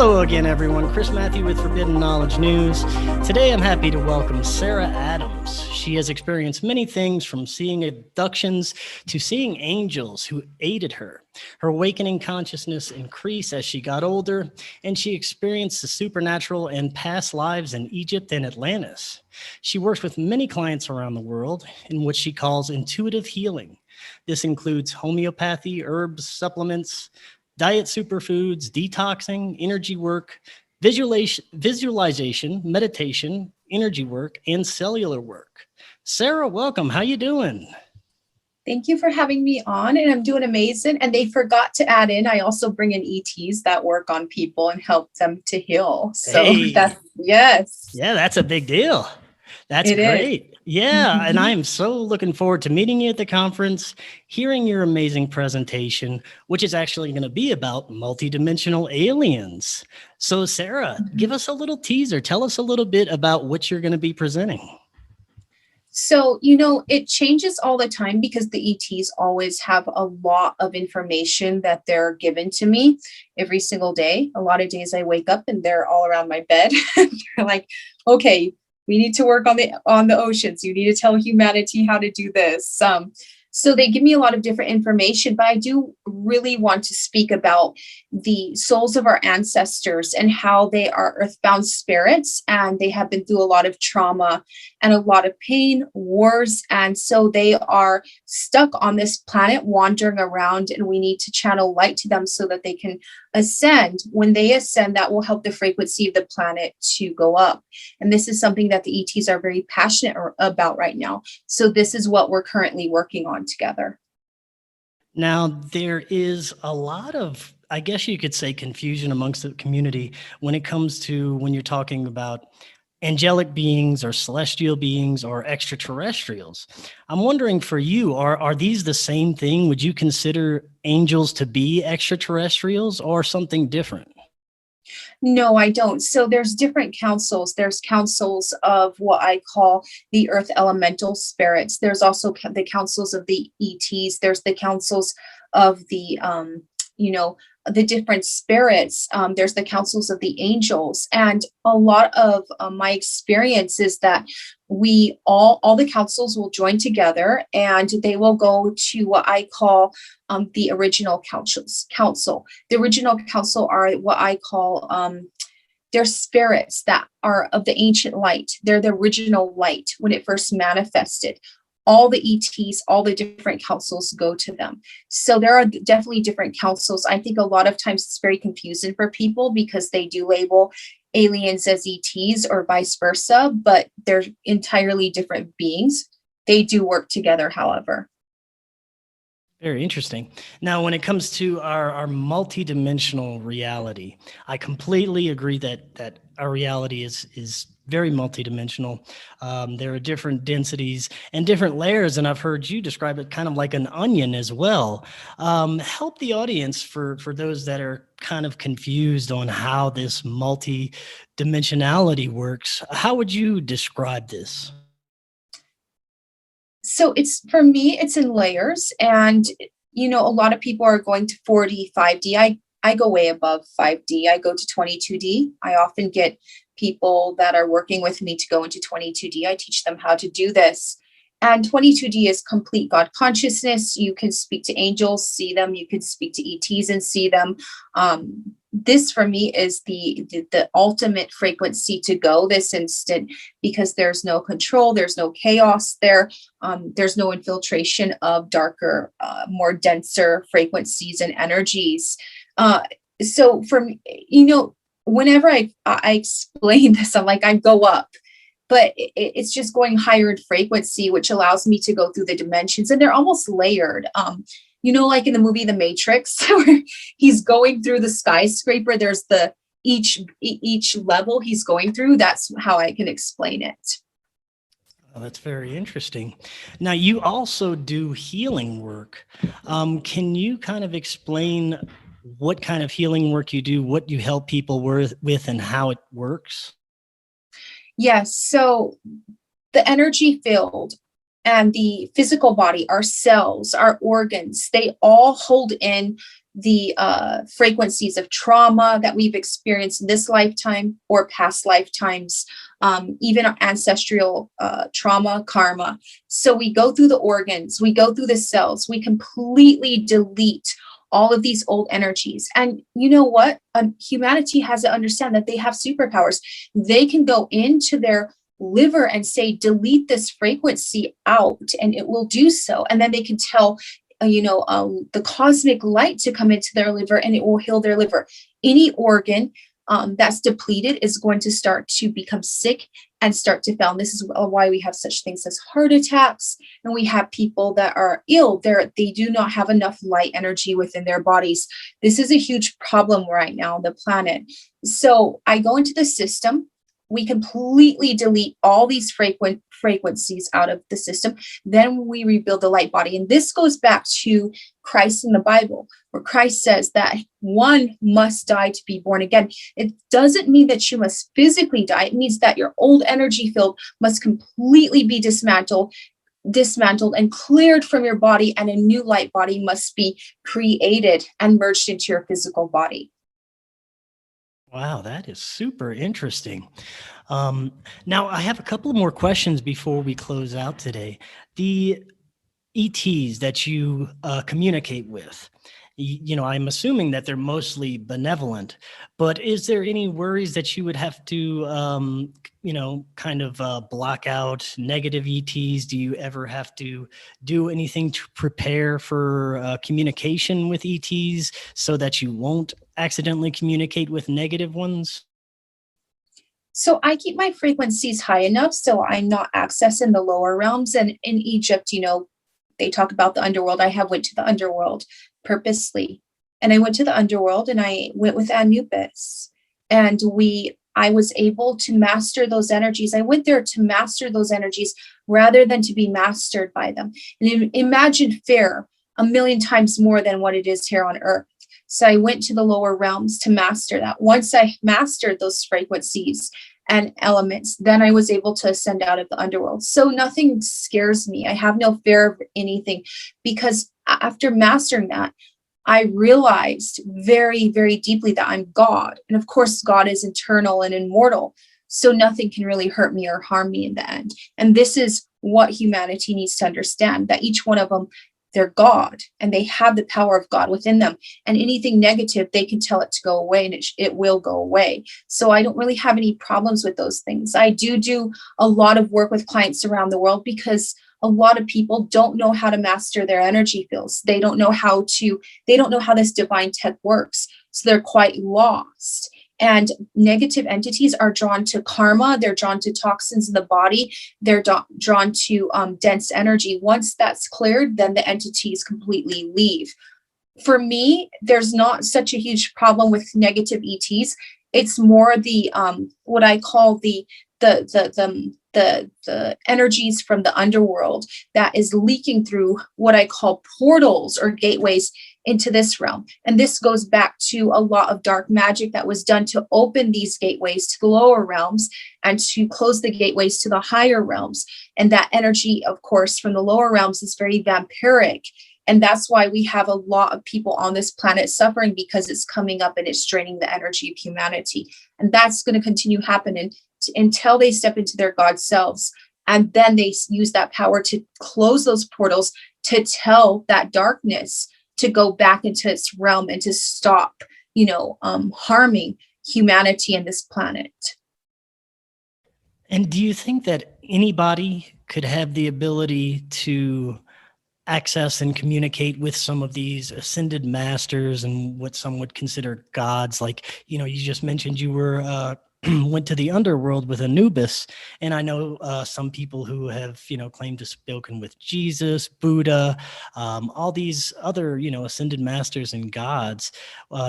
Hello again, everyone. Chris Matthew with Forbidden Knowledge News. Today, I'm happy to welcome Sarah Adams. She has experienced many things from seeing abductions to seeing angels who aided her. Her awakening consciousness increased as she got older, and she experienced the supernatural and past lives in Egypt and Atlantis. She works with many clients around the world in which she calls intuitive healing. This includes homeopathy, herbs, supplements, diet superfoods, detoxing, energy work, visualization, meditation, energy work, and cellular work. Sarah, welcome. How you doing? Thank you for having me on, and I'm doing amazing. And they forgot to add in, I also bring in ETs that work on people and help them to heal. So Hey, yes, yeah, that's a big deal. That's it is. great. Yeah, and I Mhm. am so looking forward to meeting you at the conference, hearing your amazing presentation, which is actually going to be about multidimensional aliens. So, Sarah, give Mhm. us a little teaser. Tell us a little bit about what you're going to be presenting. So, it changes all the time because the ETs always have a lot of information that they're given to me every single day. A lot of days I wake up and they're all around my bed. They're like, okay, we need to work on the oceans. You need to tell humanity how to do this. So they give me a lot of different information, but I do really want to speak about the souls of our ancestors and how they are earthbound spirits and they have been through a lot of trauma and a lot of pain, wars. And so they are stuck on this planet wandering around, and we need to channel light to them so that they can ascend. When they ascend, that will help the frequency of the planet to go up. And this is something that the ETs are very passionate about right now. So this is what we're currently working on together. Now, there is a lot of, I guess you could say, confusion amongst the community when it comes to when you're talking about angelic beings or celestial beings or extraterrestrials. I'm wondering for you, are these the same thing? Would you consider angels to be extraterrestrials or something different? No, I don't. So there's different councils. There's councils of what I call the earth elemental spirits. There's also the councils of the ETs. There's the councils of you know, the different spirits. There's the councils of the angels. And a lot of my experience is that we all the councils will join together and they will go to what I call the original council. The original council are what I call they're spirits that are of the ancient light. They're the original light when it first manifested. All the ETs, all the different councils go to them. So there are definitely different councils. I think a lot of times it's very confusing for people because they do label aliens as ETs or vice versa, but they're entirely different beings. They do work together, however. Very interesting. Now, when it comes to our multidimensional reality, I completely agree that our reality is very multidimensional. There are different densities and different layers, and I've heard you describe it kind of like an onion as well. Help the audience for those that are kind of confused on how this multidimensionality works. How would you describe this? So it's for me, it's in layers. And, a lot of people are going to 4D, 5D. I go way above 5D. I go to 22D. I often get people that are working with me to go into 22D. I teach them how to do this. And 22D is complete God consciousness. You can speak to angels, see them. You can speak to ETs and see them. This for me is the ultimate frequency to go this instant because there's no control, there's no chaos there, there's no infiltration of darker, more denser frequencies and energies. So for me, whenever I explain this, I'm like I go up, but it's just going higher in frequency, which allows me to go through the dimensions, and they're almost layered. Like in the movie The Matrix, where he's going through the skyscraper. There's each level he's going through. That's how I can explain it. Oh, that's very interesting. Now, you also do healing work. Can you kind of explain what kind of healing work you do, what you help people with, and how it works? Yes. So the energy field. and the physical body, our cells, our organs, they all hold in the frequencies of trauma that we've experienced in this lifetime or past lifetimes, even our ancestral trauma, karma. So we go through the organs, we go through the cells, we completely delete all of these old energies. And you know what? Humanity has to understand that they have superpowers. They can go into their liver and say, delete this frequency out, and it will do so. And then they can tell, the cosmic light to come into their liver, and it will heal their liver. Any organ that's depleted is going to start to become sick and start to fail. And this is why we have such things as heart attacks, and we have people that are ill. They do not have enough light energy within their bodies. This is a huge problem right now on the planet. So I go into the system. We completely delete all these frequencies out of the system. Then we rebuild the light body. And this goes back to Christ in the Bible, where Christ says that one must die to be born again. It doesn't mean that you must physically die. It means that your old energy field must completely be dismantled and cleared from your body, and a new light body must be created and merged into your physical body. Wow, that is super interesting. Now, I have a couple more questions before we close out today. The ETs that you communicate with, I'm assuming that they're mostly benevolent, but is there any worries that you would have to, kind of block out negative ETs? Do you ever have to do anything to prepare for communication with ETs so that you won't accidentally communicate with negative ones? So I keep my frequencies high enough so I'm not accessing the lower realms. And in Egypt, they talk about the underworld. I have went to the underworld purposely. And I went to the underworld and I went with Anubis. And I was able to master those energies. I went there to master those energies rather than to be mastered by them. And imagine fear a million times more than what it is here on earth. So I went to the lower realms to master that. Once I mastered those frequencies and elements, then I was able to ascend out of the underworld. So nothing scares me. I have no fear of anything, because after mastering that, I realized very, very deeply that I'm God. And of course, God is eternal and immortal. So nothing can really hurt me or harm me in the end. And this is what humanity needs to understand, that each one of them, they're God, and they have the power of God within them. And anything negative, they can tell it to go away, and it will go away. So I don't really have any problems with those things. I do a lot of work with clients around the world, because a lot of people don't know how to master their energy fields. They don't know how this divine tech works. So they're quite lost. And negative entities are drawn to karma. They're drawn to toxins in the body. They're drawn to dense energy. Once that's cleared, then the entities completely leave. For me, there's not such a huge problem with negative ETs. It's more the what I call the energies from the underworld that is leaking through what I call portals or gateways into this realm. And this goes back to a lot of dark magic that was done to open these gateways to the lower realms and to close the gateways to the higher realms. And that energy, of course, from the lower realms is very vampiric. And that's why we have a lot of people on this planet suffering, because it's coming up and it's draining the energy of humanity. And that's going to continue happening until they step into their God selves. And then they use that power to close those portals to tell that darkness to go back into its realm and to stop, harming humanity and this planet. And do you think that anybody could have the ability to access and communicate with some of these ascended masters and what some would consider gods? Like, you just mentioned you were went to the underworld with Anubis, and I know some people who have claimed to spoken with Jesus, Buddha, all these other ascended masters and gods.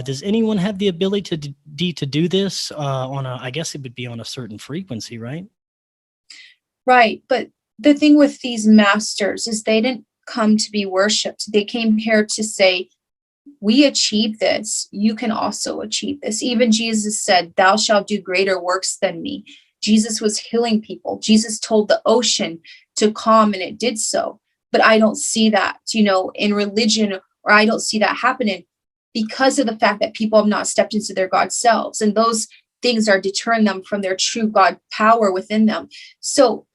Does anyone have the ability to do this I guess it would be on a certain frequency, right? Right, but the thing with these masters is they didn't come to be worshipped. They came here to say, we achieve this, you can also achieve this. Even Jesus said, thou shalt do greater works than me. Jesus was healing people. Jesus told the ocean to calm, and it did so. But I don't see that, in religion, or I don't see that happening because of the fact that people have not stepped into their God selves. And those things are deterring them from their true God power within them. So,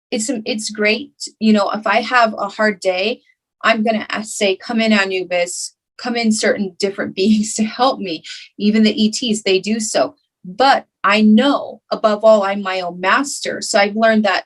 it's great. If I have a hard day, I'm going to say, come in, Anubis, come in certain different beings to help me. Even the ETs, they do so. But I know above all, I'm my own master. So I've learned that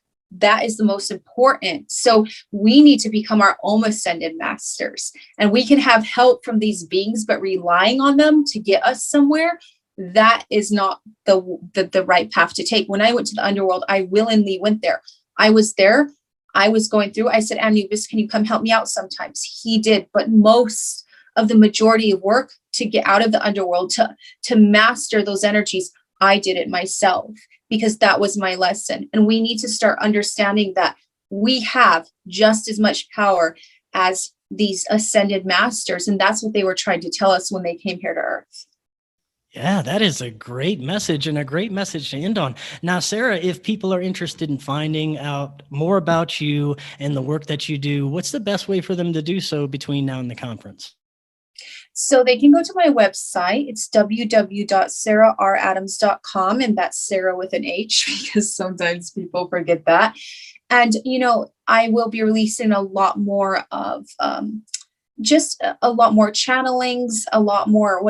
is the most important. So we need to become our own ascended masters, and we can have help from these beings, but relying on them to get us somewhere, that is not the right path to take. When I went to the underworld, I willingly went there. I was there. I was going through. I said, Anubis, can you come help me out sometimes? He did. But most of the majority of work to get out of the underworld, to master those energies, I did it myself, because that was my lesson. And we need to start understanding that we have just as much power as these ascended masters. And that's what they were trying to tell us when they came here to Earth. Yeah, that is a great message, and a great message to end on. Now, Sarah, if people are interested in finding out more about you and the work that you do, what's the best way for them to do so between now and the conference? So they can go to my website. It's www.sararadams.com, and that's Sarah with an H, because sometimes people forget that. And, I will be releasing a lot more of just a lot more channelings, a lot more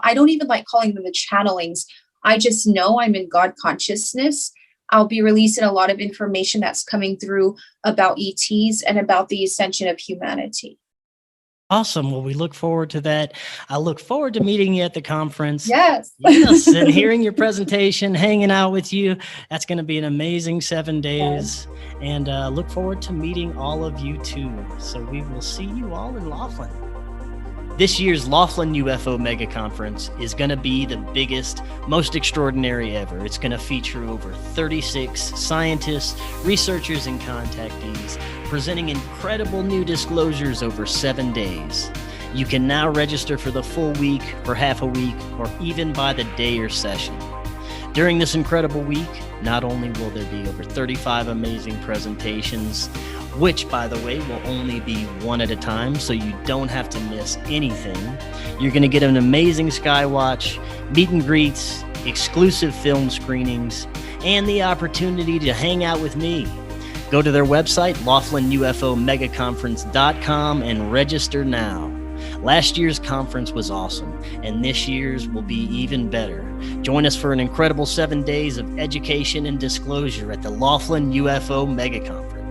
I don't even like calling them the channelings. I just know I'm in God consciousness. I'll be releasing a lot of information that's coming through about ETs and about the ascension of humanity. Awesome. Well, we look forward to that. I look forward to meeting you at the conference. Yes. Yes. And hearing your presentation, hanging out with you. That's going to be an amazing 7 days. Yes. And look forward to meeting all of you too. So we will see you all in Laughlin. This year's Laughlin UFO Mega Conference is going to be the biggest, most extraordinary ever. It's going to feature over 36 scientists, researchers, and contactees presenting incredible new disclosures over 7 days. You can now register for the full week, for half a week, or even by the day or session. During this incredible week, not only will there be over 35 amazing presentations, which, by the way, will only be one at a time, so you don't have to miss anything. You're going to get an amazing skywatch, meet and greets, exclusive film screenings, and the opportunity to hang out with me. Go to their website, LaughlinUFOMegaConference.com, and register now. Last year's conference was awesome, and this year's will be even better. Join us for an incredible 7 days of education and disclosure at the Laughlin UFO Mega Conference.